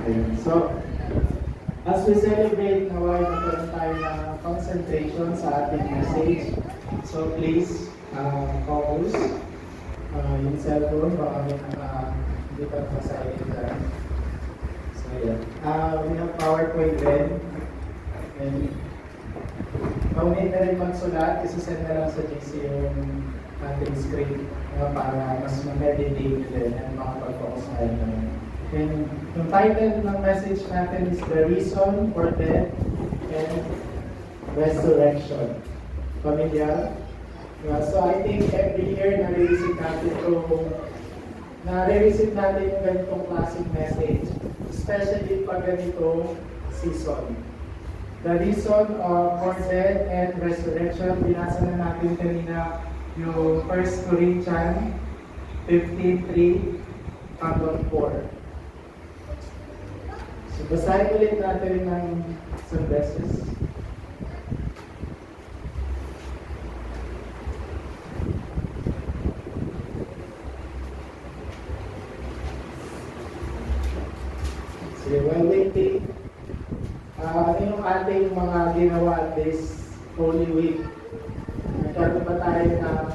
Ayun. So, as we celebrate naway magkaroon tayo ng concentration sa ating message. So please, focus. Yung cellphone, baka may hindi pa silent dyan. So yeah. We have PowerPoint then. And kung hindi na rin magsulat, isasend na lang sa GC yung ating screen para mas mag-meditate din at makapag-focus tayo naman. And yung title ng message natin is The Reason for Death and Resurrection. Familiar? So I think every year nare-receive natin yung ganitong classic message, especially pag ganitong season. The reason for death and resurrection, binasa na natin kanina yung 1 Corinthians 15:3 hanggang 4. So basahin ulit natin ng isang beses. Sige, while waiting, ano yung ating mga ginawa this Holy Week? Nagkaroon ba tayo ng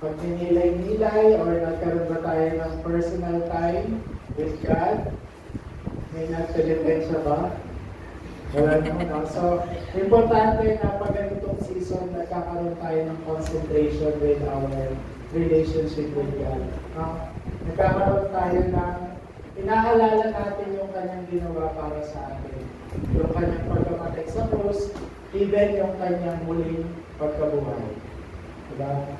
pagninilay-nilay or nagkaroon ba tayo ng personal time with God? May nagka-depensa ba? Wala naman, no? So, importante na pag ganitong season, nagkakaroon tayo ng concentration with our relationship with God. Nagkakaroon tayo ng inaalala natin yung kanyang ginawa para sa atin. Yung kanyang pagkamatay sa krus, even yung kanyang muling pagkabuhay. Diba?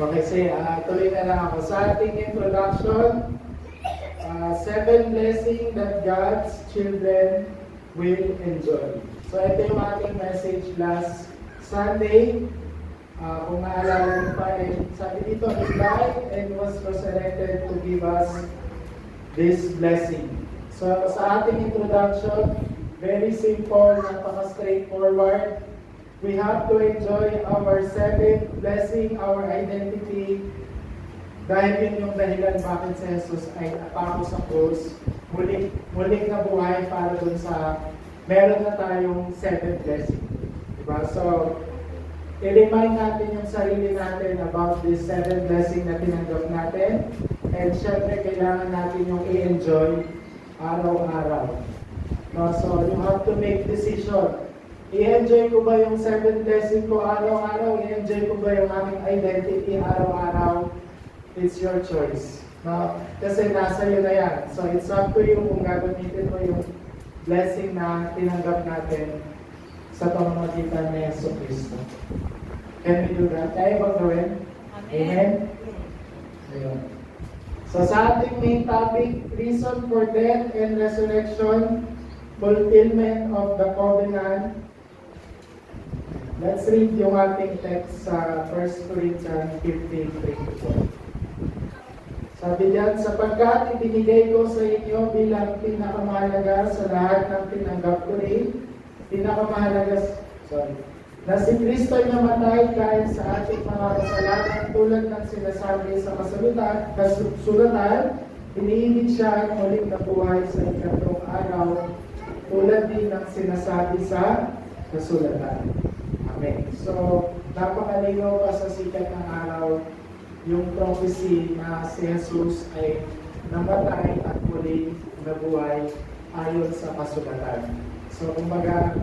Okay, sige, tuloy na lang ako. Sa ating introduction, 7 blessings that God's children will enjoy. So ito yung ating message last Sunday. Kung naalala nyo pa, sabi dito, He died and was resurrected to give us this blessing. So sa ating introduction, very simple, napaka-straightforward. We have to enjoy our 7th blessing, our identity, dahil yun yung dahilan bakit si Jesus ay napako sa krus, muling nabuhay para dun sa meron na tayong 7th blessing. Diba? So, i-remind natin yung sarili natin about this 7th blessing na tinanggap natin, and syempre kailangan natin yung i-enjoy araw-araw. No? So, you have to make decision. I-enjoy ko ba yung 7th blessing ko araw-araw? I-enjoy ko ba yung aming identity araw-araw? It's your choice. No? Kasi nasa iyo na yan. So it's up to you kung gagamitin mo yung blessing na tinanggap natin sa pamamagitan ni Yesu Cristo. Can we do that? Kaya bang gawin? Amen? Ayun. So sa ating main topic, reason for death and resurrection, fulfillment of the covenant. Let's read yung ating text sa 1 Corinthians 15:3-4. Sabi diyan, sapagkat ibinigay ko sa inyo bilang pinakamahalaga sa lahat ng tinanggap ko rin, na si Kristo ay namatay dahil sa ating mga kasalanan tulad ng sinasabi sa kasulatan, iniibig siya at muling nabuhay sa ikatlong araw tulad din ng sinasabi sa kasulatan. Amen. So, napakalinaw pa sa sikat ng araw yung prophecy na si Jesus ay namatay at muling nabuhay ayon sa kasulatan. So, kumbaga,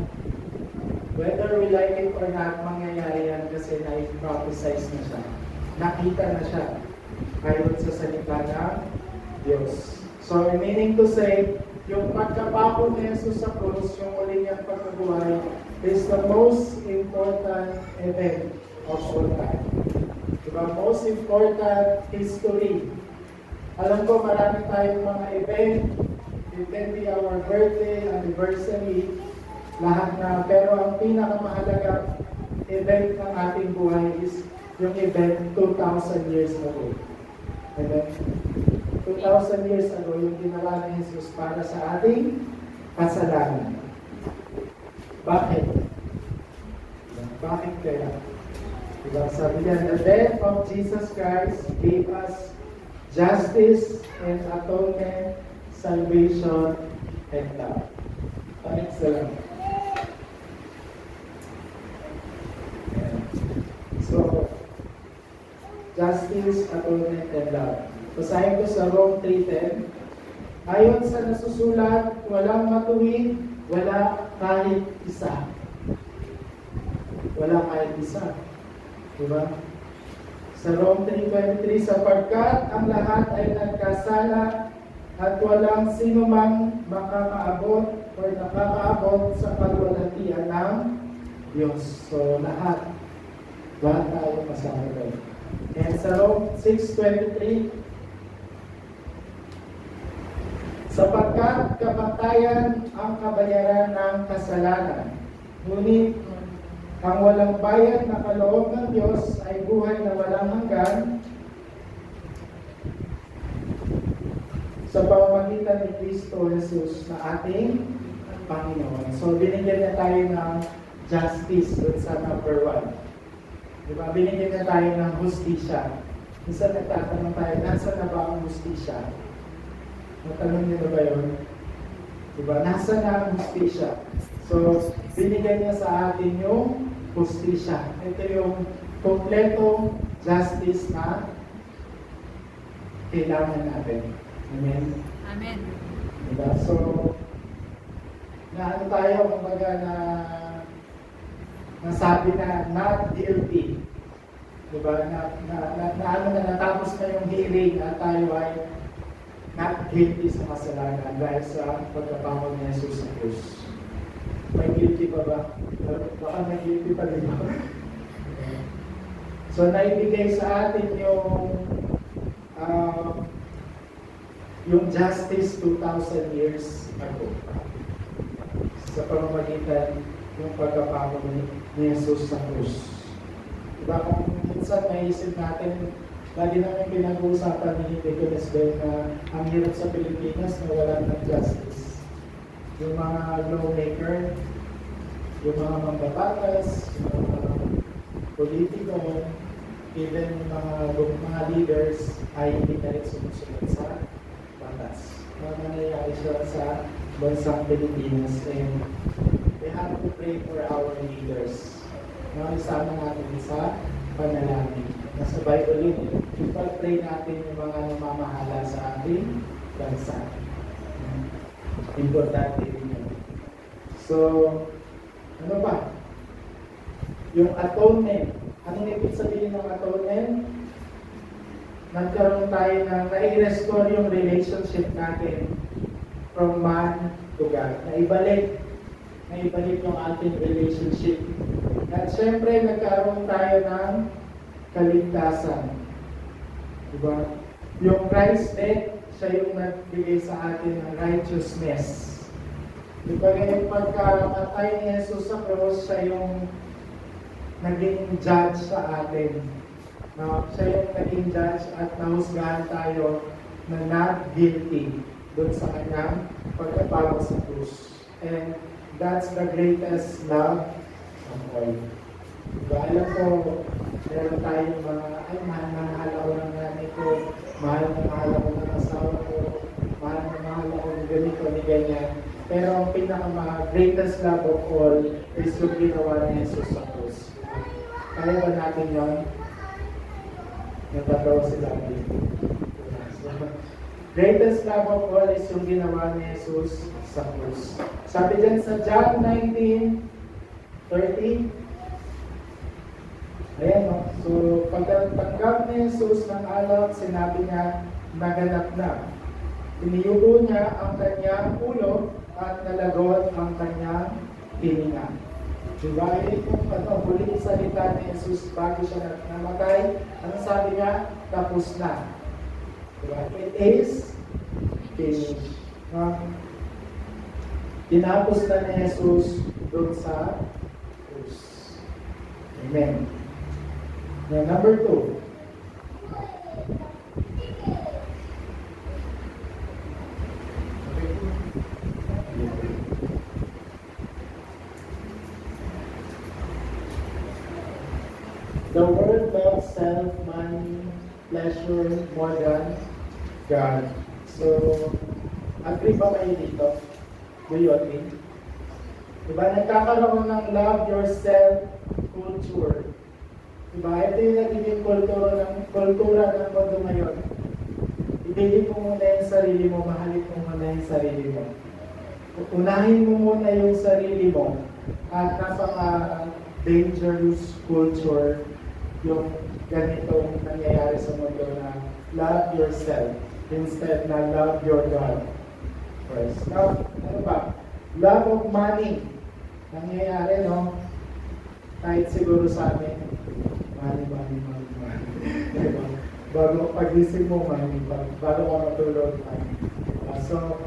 whether we like it or not, mangyayari yan kasi na-prophesize na siya. Nakita na siya ayon sa salita ng Diyos. So, meaning to say, yung pagkapako ni Jesus sa krus, yung uli niyang pagkabuhay, is the most important event of all time. Diba? Most important history. Alam ko marami tayong mga event. It can be our birthday, anniversary, lahat na. Pero ang pinakamahalaga event ng ating buhay is yung event 2,000 years ago. Amen? 2,000 years ago, yung ginawa ni Jesus para sa ating kasalanan. Bakit? Bakit kaya? Diba? Sabi niya, the death of Jesus Christ gave us justice and atonement, salvation, and love. Thanks na lang. So, justice, atonement, and love. Basahin ko sa Rome 3:10. Ayon sa nasusulat, walang matuwid, wala kahit isa. Wala kahit isa. Diba? Sa Rome 3:23, sapagkat ang lahat ay nagkasala at walang sino mang makakaabot o nakakaabot sa kalwalhatian ng Diyos. So, lahat tayo kasama doon. And sa Rome 6:23, sapagkat kamatayan ang kabayaran ng kasalanan, ngunit ang walang bayad na kaloob ng Diyos ay buhay na walang hanggan sa pamamagitan ni Kristo Jesus na ating Panginoon. So, binigyan niya tayo ng justice dun sa number 1. Diba? Binigyan niya tayo ng hustisya. Minsan nagtatanong tayo, nasa na ba ang hustisya? Natanong niyo na ba yun? Diba? Nasa na ang hustisya? So, binigyan niya sa atin yung hustisya. Ito yung kompletong justice na kailangan natin. Amen? Amen. Diba? So, naano tayo, kumbaga nasabi na not guilty. Diba? Natapos na yung hearing at tayo ay not guilty sa kasalanan dahil sa pagkapako ni Jesus sa krus. May guilty pa ba? Baka may guilty pa rin ba? So, naibigay sa atin yung justice 2,000 years ago. Sa pamamagitan yung pagkapako ni Jesus sa krus. Diba kung minsan maisip natin, lagi namin pinag-uusapan ni Nicholas Bell na ang hirap sa Pilipinas na wala ng justice. Yung mga lawmaker, yung mga mambabatas, yung mga politiko, even yung mga leaders ay hindi na rin sumusunod sa batas. Mga nangyayari siya sa bansang Pilipinas, and we have to pray for our leaders. Isama natin sa panalangin. Nasa Bible yun. Ipag-pray natin yung mga namamahala sa ating bansa. Importante rin yun. So, ano pa? Yung atonement. Anong ibig sabihin ng atonement? Nagkaroon tayo ng nai-restore yung relationship natin from man to God. Naibalik yung ating relationship. At syempre, nagkaroon tayo ng kaligtasan. Diba? Yung Christ death, siya yung nagbigay sa atin ng righteousness. Diba yung pagkamatay ni Jesus sa cross, siya yung naging judge sa atin. No? Siya yung naging judge at nahusgahan tayo na not guilty doon sa kanyang pagkapako sa krus. And that's the greatest love of all. Diba? Alam ko, meron tayong mga, mahal ako ng nanay ko, mahal ako ng asawa ko, mahal ako ng ganito, ni ganyan. Pero ang pinaka-greatest love of all is yung ginawa ni Jesus sa krus. Kaya ba natin yun? Natatawa sila dito. Greatest love of all is yung ginawa ni Jesus sa krus. Sabi dyan sa John 19:30, ayan, no? So, pagkatanggap ni Jesus ng alak, sinabi niya, naganap na. Iniyuko niya ang kanyang ulo at nalagot ang kanyang hininga. Diba? Kung huling salita ni Jesus bago siya namatay, ano sabi niya? Tapos na. Diba? It is finished. Tinapos na ni Jesus doon sa krus. Amen. Now, number 2. world loves self, money, pleasure more than God. So, agree ba kayo dito? Do you agree? Diba, nagkakaroon ng love yourself culture. Diba, ito yung nagiging kultura ng mundo ngayon. Ibigin mo muna yung sarili mo, mahalin mo muna yung sarili mo. Unahin mo muna yung sarili mo. At napaka-dangerous culture yung ganitong nangyayari sa mundo na love yourself instead na love your God first. Now, ano ba? Love of money. Nangyayari, no? Kahit siguro sa amin, money. Diba? Bago pagising mo, money. Bago ka matulog, money. So,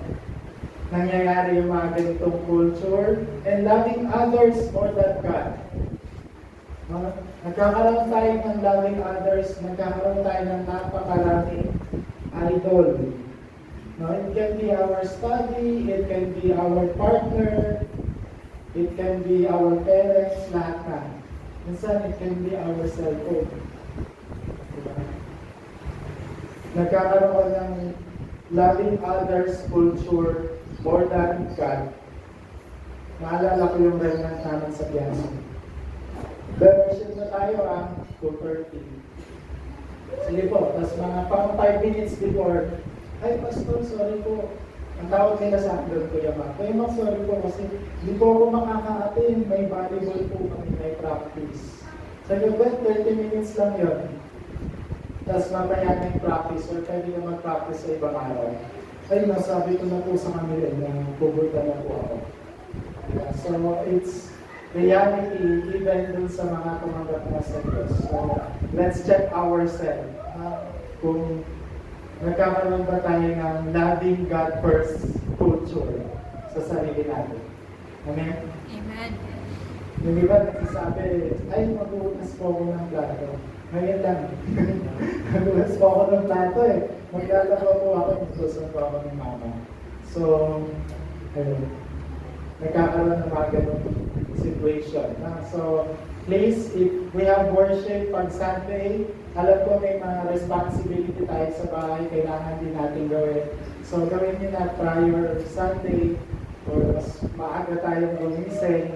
nangyayari yung mga ganitong culture and loving others more than God. Nagkakaroon tayo ng loving others, nagkakaroon tayo ng napakaraming idol. No, it can be our study, it can be our partner, it can be our parents, lahat na. Minsan, it can be our cellphone. Diba? Nagkakaroon ng loving others culture more than God. Maalala ko yung remnant namin sa Piazza. Version na tayo ang 2:30. Sige po, tapos mga pang 5 minutes before, ay, Pastor, sorry po. Ang tawag nila sa akin, Kuya Mac. Kuya Mac, sorry po kasi hindi po ako makaka-attend. May volleyball po kami, may practice. Sabi ko, 30 minutes lang yun. Tapos mamaya may practice or pwede na mag-practice sa ibang araw. Ay, nasabi ko na po sa kanila na pupunta na po ako. Yeah, so, it's reality even dun sa mga tumanggap na sa Diyos. So, let's check ourselves. Kung nagkakaroon ba tayo ng loving God first culture sa sarili natin. Amen? Amen. Yung iba nagsasabi, ay, mag-uunas po ako ng plato. Ngayon lang. Mag-uunas po ako ng plato eh. Maglalaba po ako, magsusun po ako ng mama. So, ayun. Nagkakaroon ng mga ganong situation. So, please, if we have worship pag Sunday, alam ko may mga responsibility tayo sa bahay, kailangan din natin gawin. So, gawin nyo na prior Sunday or mas maaga tayong gumising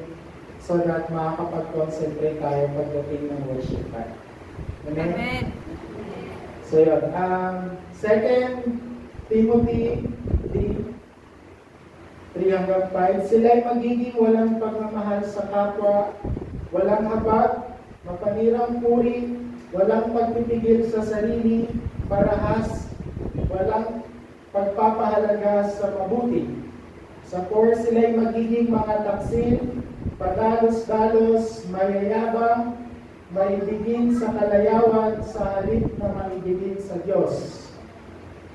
so that makakapag-concentrate tayo pagdating ng worship time. Amen? Amen. So, yun. 2 Timothy 3:5, sila'y magiging walang pagmamahal sa kapwa, walang habag, mapanirang puri, walang pagpipigil sa sarili, parahas, walang pagpapahalaga sa mabuti. Sa 4, sila'y magiging mga taksil, padalos-dalos, mayayabang, maibigin sa kalayawan sa halip na maibigin sa Diyos.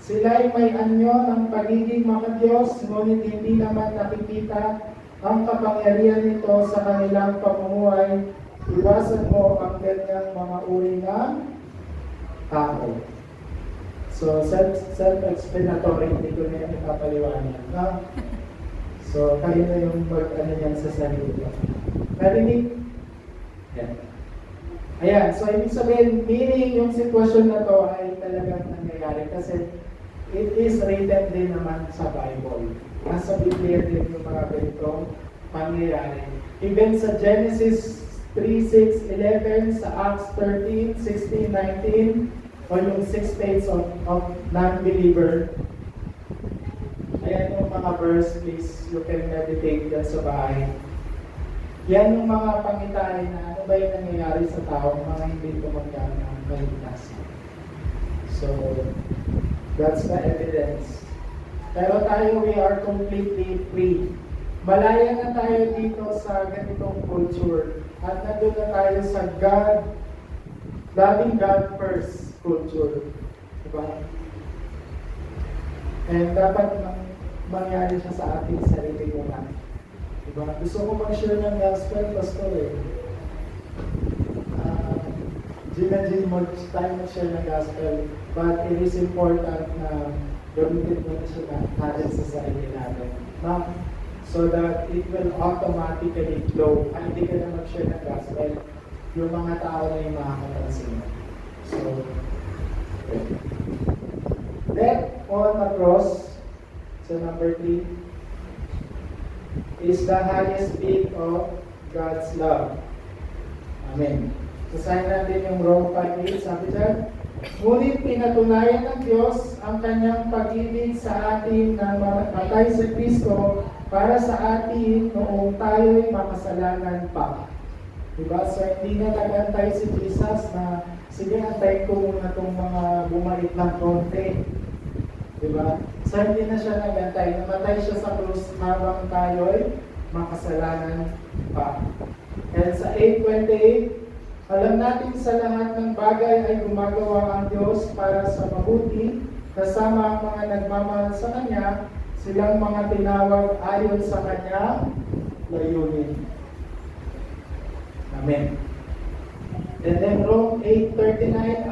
Sila'y may anyo ng pagiging mga Diyos, ngunit hindi naman nakikita ang kapangyarihan nito sa kanilang pamumuhay. Iwasan mo ang ganyang mga uri ng tao. So, self-explanatory, hindi ko na yung ipapaliwanag. No? So, kayo na yung mag-ano yan sa sarili. Narinig? Yan. Ayan, so ibig sabihin, meaning yung sitwasyon na to ay talagang nangyayari kasi it is written din naman sa Bible. Nasa Biblia din yung mga ganitong pangyayari. Even sa Genesis 3:6-11, sa Acts 13:16-19, o yung 6 states of non-believer. Ayan yung mga verse, please, you can meditate yan sa bahay. Yan yung mga pangitain na ano ba yung nangyayari sa tao, mga hindi tumanggap ng kaligtasan. So, that's the evidence. Pero tayo, we are completely free. Malaya na tayo dito sa ganitong culture. At nandun na tayo sa God, loving God first culture. Diba? And dapat mangyari siya sa ating sarili muna. Diba? Gusto ko mag-share ng gospel, Pastor eh. Gina, tayo mag-share ng gospel. But it is important na gamitin mo na siya natin sa sarili natin. So that it will automatically flow. Hindi ka na mag-share ng gospel. yung mga tao na yung makakapansin. So, okay. Death on the cross, so number 3, is the highest peak of God's love. Amen. Basahin natin yung Rome 5:8, sabi dyan, ngunit pinatunayan ng Diyos ang kanyang pag-ibig sa atin na matay sa Kristo para sa atin noong tayo'y makasalanan pa. Diba? So hindi na nag-antay si Jesus na sige, antayin ko muna itong mga bumalik ng konti. Diba? So hindi na siya nag-antay. Namatay siya sa krus habang tayo'y makasalanan pa. And sa 8:28, alam natin sa lahat ng bagay ay gumagawa ang Diyos para sa mabuti, kasama ang mga nagmamahal sa Kanya, silang mga tinawag ayon sa Kanyang layunin. Amen. And then Rome 8:39,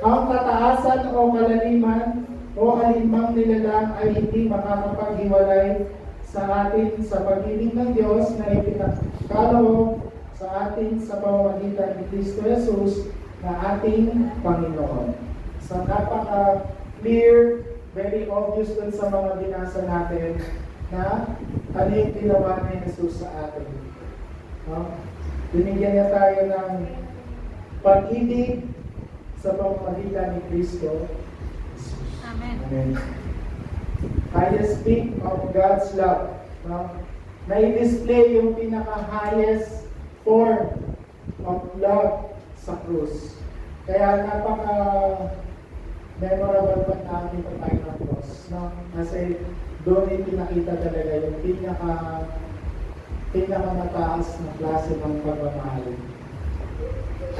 ang kataasan o kalaliman o alinmang nilalang ay hindi makakapaghiwalay sa atin sa pag-ibig ng Diyos na ipinagkaloob sa atin sa pamamagitan ni Kristo Jesus na ating Panginoon. So napaka-clear, very obvious dun sa mga binasa natin na ano yung ginawa ni Jesus sa atin. No? Binigyan niya tayo ng pag-ibig sa pamamagitan ni Kristo Jesus. Amen. Amen. Highest peak of God's love. No? Na-display yung pinaka-highest form of love sa krus. Kaya napaka-memorable pa natin pa tayo ng cross. No? Kasi doon yung pinakita talaga yung pinaka-mataas na klase ng pagmamahal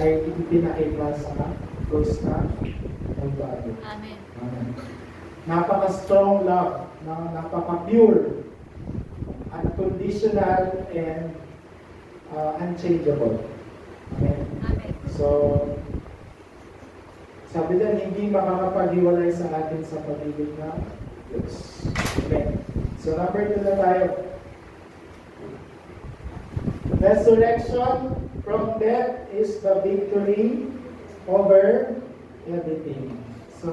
ay ipinakita sa cross na Calvary. Amen. Amen. Napaka-strong love, no? Napaka-pure, unconditional, and unchangeable. Amen. Amen. So, sabi din, hindi makakapaghiwalay sa atin sa pag-ibig ng Diyos. Amen. So, number 2 na tayo. Resurrection from death is the victory over everything. So,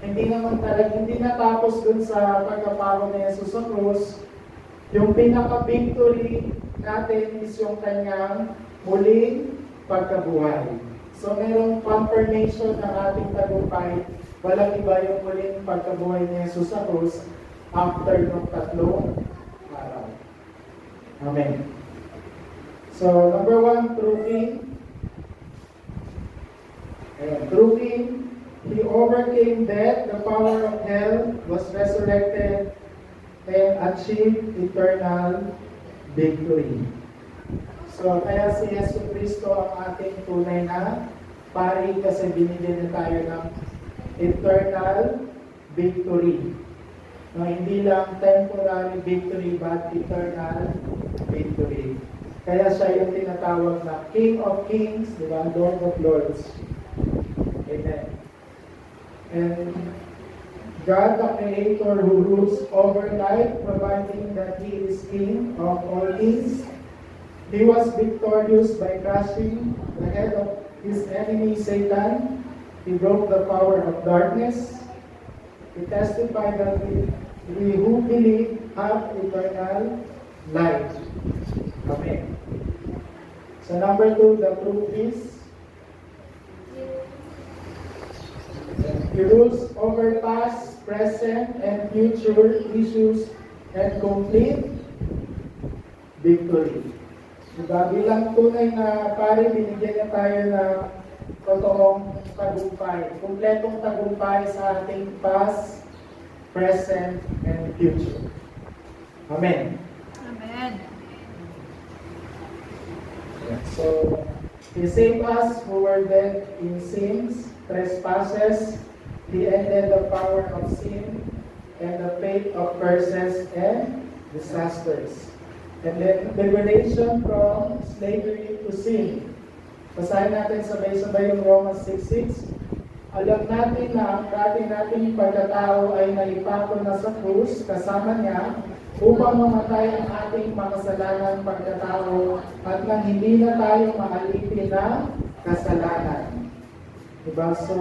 hindi natapos dun sa pagkapako ni Jesus sa krus. Yung pinaka-victory natin is yung kanyang muling pagkabuhay. So, merong confirmation ng ating tagumpay. Walang iba yung muling pagkabuhay ni Jesus sa krus after ng 3 araw. Amen. So, number 1, through Him. Through Him, He overcame death, the power of hell, was resurrected, and achieved eternal victory. So, kaya si Yesu Cristo ang ating tunay na pari kasi binigyan niya tayo ng eternal victory. No, hindi lang temporary victory but eternal victory. Kaya siya yung tinatawag na King of Kings, di ba? Lord of Lords. Amen. And God the Creator who rules over life, providing that He is King of all kings. He was victorious by crushing the head of His enemy Satan. He broke the power of darkness. He testified that we who believe have eternal life. Amen. So number 2, the proof is He rules over past, present, and future issues and complete victory. Diba? Bilang tunay na pare, binigyan niya tayo ng totoong tagumpay. Kompletong tagumpay sa ating past, present, and future. Amen. Amen. So, He saved us who were dead in sins, trespasses. He ended the power of sin and the fate of curses and disasters. And then liberation from slavery to sin. Basahin natin sabay-sabay yung Romans 6:6. Alam natin na ang dati nating pagkatao ay naipako na sa krus kasama niya upang mamatay ang ating makasalanan pagkatao at nang hindi na tayo maalipin ng kasalanan. Diba? So,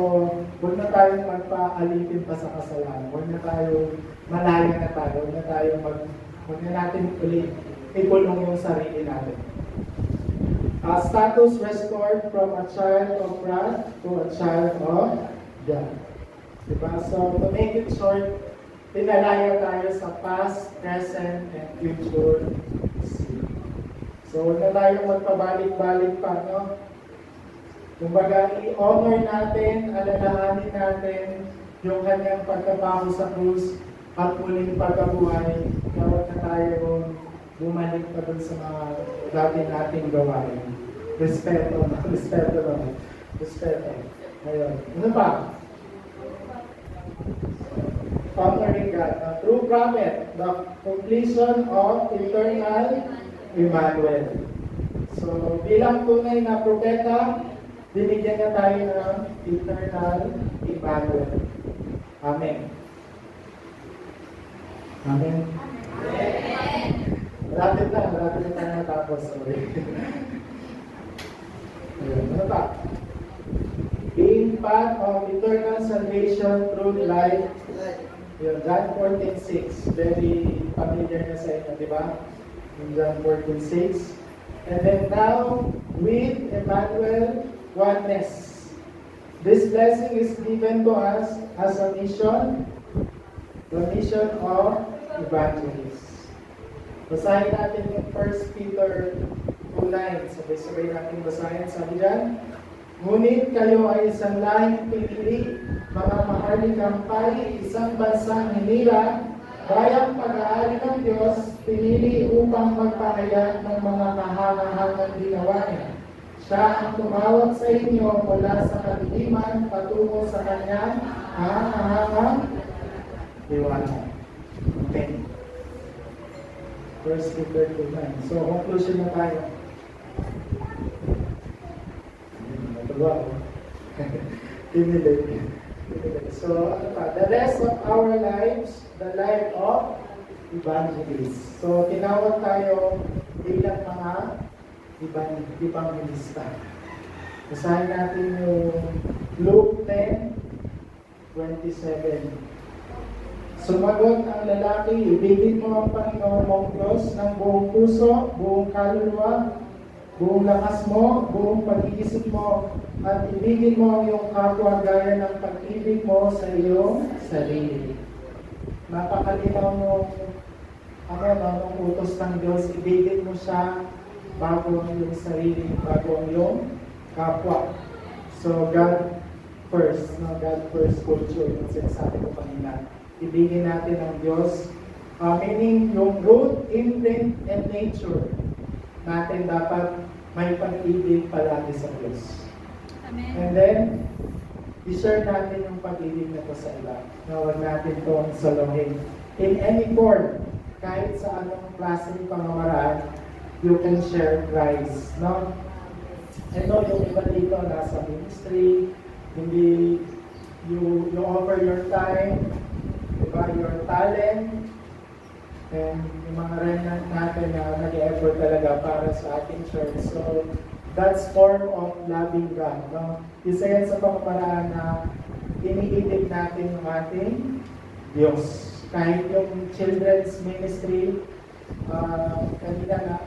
huwag na tayong magpaalipin pa sa kasalanan. Huwag na tayo, malaya na tayo. Huwag na natin ulit ikulong yung sarili natin. Status restored from a child of wrath to a child of God. Diba? So, to make it short, pinalaya tayo sa past, present, and future sin. So, huwag na tayong magpabalik-balik pa, no? Kumbaga, i-honor natin, alalahanin natin yung kanyang pagkabaho sa krus at muling pagkabuhay. Kaya huwag na tayo bumalik pa dun sa mga dati nating gawain. Respeto. Ngayon, ano pa? Honoring God. A true prophet, the completion of eternal Emmanuel. So, bilang tunay na propeta, binigyan na tayo ng eternal Emmanuel. Amen. Amen. Malapit na tayo natapos. Sorry. Ayun, ano pa? Being part of eternal salvation through life. Yun, John 14:6. Very familiar na sa inyo, di ba? In John 14:6. And then now, with Emmanuel, oneness. This blessing is given to us as a mission, the mission of evangelists. Basahin natin yung 1 Peter 2:9. Sabay-sabay natin basahin. Sabi dyan, ngunit kayo ay isang lahing pinili, mga maharlikang pari, isang bansang hinila, bayang pag-aari ng Diyos, pinili upang magpahayag ng mga kahangahangang ginawa niya. Siya ang tumawag sa inyo mula sa kadiliman patungo sa kanyang kahangahangang liwanag. Okay. 1 Peter 2:9. So, conclusion na tayo. Natuwa ko. Kinilig. So, ano pa? The rest of our lives, the life of evangelists. So, tinawag tayo bilang mga evangelista. Basahin natin yung Luke 10:27. Sumagot ang lalaki, ibigin mo ang Panginoon mong Diyos ng buong puso, buong kaluluwa, buong lakas mo, buong pag-iisip mo, at ibigin mo ang iyong kapwa gaya ng pag-ibig mo sa iyong sarili. Napakalinaw nung utos ng Diyos, ibigin mo siya bago ang iyong sarili, bago ang iyong kapwa. So God first, no? God first culture, yung sinasabi ko kanina. Ibigin natin ang Diyos, meaning yung root, imprint, and nature natin dapat may pag-ibig palagi sa Diyos. Amen. And then, i-share natin yung pag-ibig na ito sa iba. Na huwag natin itong salohin. In any form, kahit sa anong klaseng pamamaraan, you can share Christ. No? I know yung iba dito nasa ministry, hindi you offer your time, diba, your talent, and yung mga remnant natin na nag-effort talaga para sa ating church. So, that's form of loving God. No? Isa yan sa pamamaraan na iniibig natin yung ating Diyos. Kahit yung children's ministry, kanina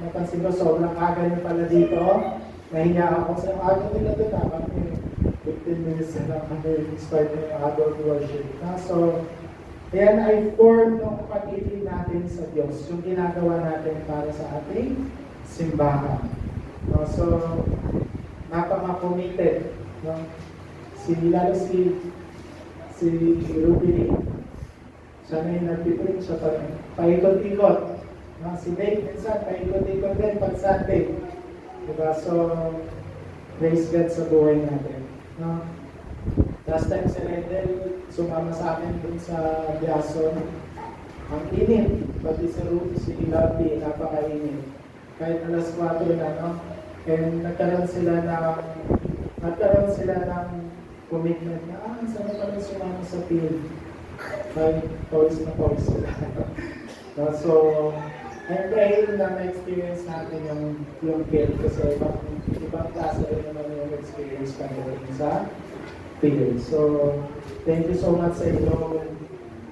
napansin ko, sobrang aga nyo pala dito. Nahiya ako sa aga nila doon. Kami 15 minutes na kami start na yung adult worship. So, yan ay form ng pag-ibig natin sa Diyos. Yung ginagawa natin para sa ating simbahan. No? So, napaka-committed. No? Lalo si Ruby, siya na yung nag-preach, siya paikot-ikot. No? Si Dave, minsan, paikot-ikot din pag Sunday. Diba? So, praise God sa buhay natin. No? Last time si Rendel, sumama sa akin dun sa Biason. Ang init, pati si Ruby, si Lovely, napaka-init. Kahit alas 4 na, no? And nagkaroon sila ng commitment na, sana pala sumama sa field. Kahit pawis na pawis sila. No, so, I'm praying na ma-experience natin yung field kasi ibang klase rin naman yung experience pagdating sa field. So, thank you so much sa inyong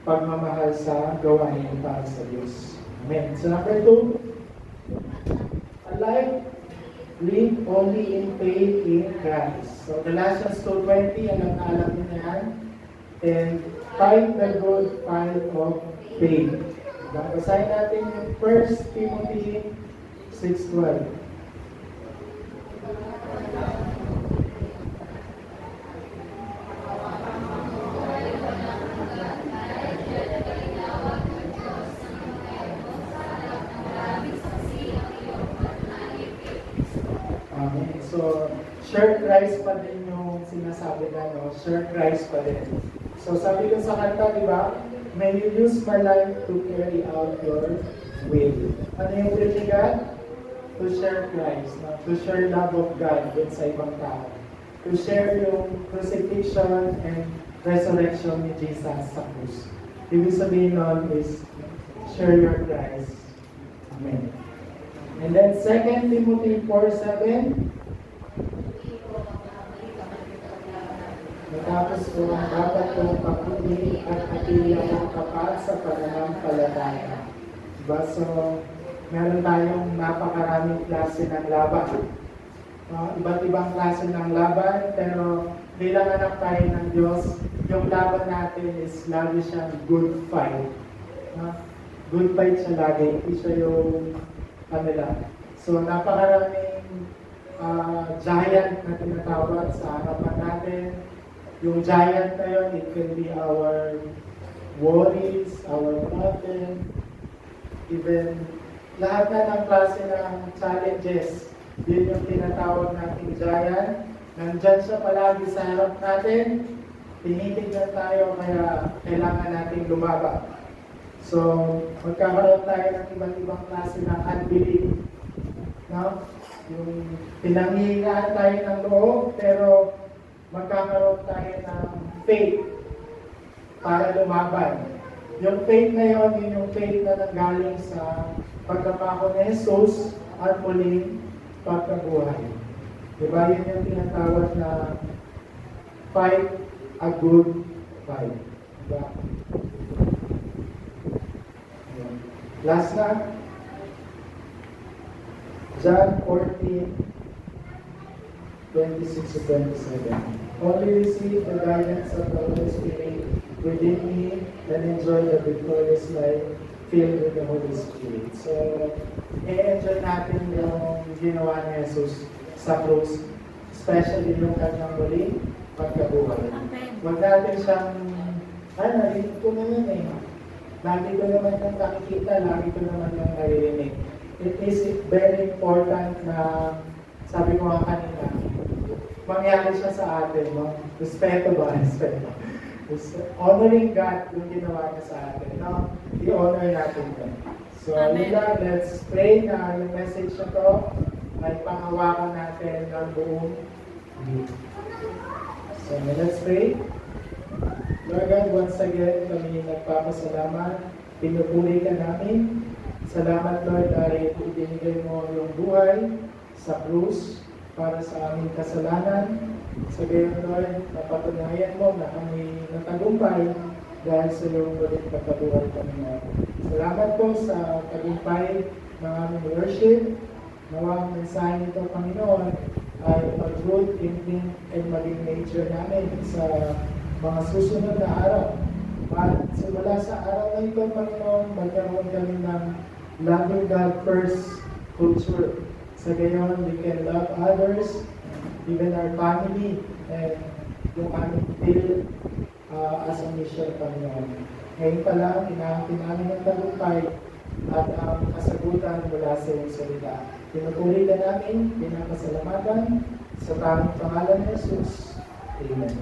pagmamahal sa gawain para sa Diyos. Amen. So, number 2, a life live only in faith in Christ. So, Galatians 2:20, alam niyo na yan. And fight the good fight of faith. Basahin natin yung 1 Timothy 6:12. Amen. So, sure Christ pa din yung sinasabi na, no? Sure Christ pa din. So, sabi ko sa kanta, di ba? May you use my life to carry out your will. Ano yung will ni God? To share Christ, no? To share love of God din sa ibang tao. To share yung crucifixion and resurrection ni Jesus sa krus. Ibig sabihin nun is share your Christ. Amen. And then 2 Timothy 4:7. Matapos ko ang dapat kong papuli at atili ang kapal sa pananampalataya. Diba? So, meron tayong napakaraming klase ng laban. Iba't ibang klase ng laban, pero bilang anak tayo ng Diyos, yung laban natin is lagi siyang good fight. Good fight siya lagi, hindi siya yung kanila. So, napakaraming giant na tinatawag sa harapan natin. Yung giant na yun, it can be our worries, our problem, even lahat na ng klase ng challenges. Yun yung tinatawag nating giant. Nandyan siya palagi sa harap natin. Tinitignan tayo, kaya kailangan nating lumaban. So, magkakaroon tayo ng iba't ibang klase ng unbelief. No? Yung pinanghihingaan tayo ng loob, pero magkakaroon tayo ng faith para lumaban. Yung faith na yun, yun yung faith na nanggaling sa pagkapako ni Jesus at muling pagkabuhay. Diba? Yun yung tinatawag na fight a good fight. Diba? Last na, John 14:26-27. Only receive the guidance of the Holy Spirit within me and enjoy the victorious life filled with the Holy Spirit. So, i-enjoy natin yung ginawa ni Jesus sa krus, especially yung kanyang muling pagkabuhay. Huwag natin siyang, narinig ko na yun eh. Lagi ko naman yung nakikita, lagi ko naman yung naririnig. It is very important na, sabi ko nga kanina, mangyari siya sa atin, no? Respeto ba? Respeto. Honoring God yung ginawa niya sa atin, no? I-honor natin yun. So, Lila, let's pray na yung message na to ay panghawakan natin ng buong week. So, let's pray. Lord God, once again, kami nagpapasalamat. Pinupuli ka namin. Salamat, Lord, dahil ibinigay mo yung buhay sa krus para sa aming kasalanan. Sa gayon, Lord, napatunayan mo na kami natagumpay dahil sa iyong ulit pagkabuhay kami ngayon. Salamat po sa tagumpay ng aming worship. Nawa ang mensahe nito, Panginoon, ay mag-root in and maging nature namin sa mga susunod na araw. At simula sa araw na ito, Panginoon, magkaroon kami ng loving God first culture. Sa gayon, we can love others, even our family, and yung aming feel as a mission, Panginoon. Ngayon pa lang, inaangkin namin ng tagumpay at ang kasagutan mula sa iyong salita. Pinupuli ka namin, pinapasalamatan sa tamang pangalan ni Jesus. Amen.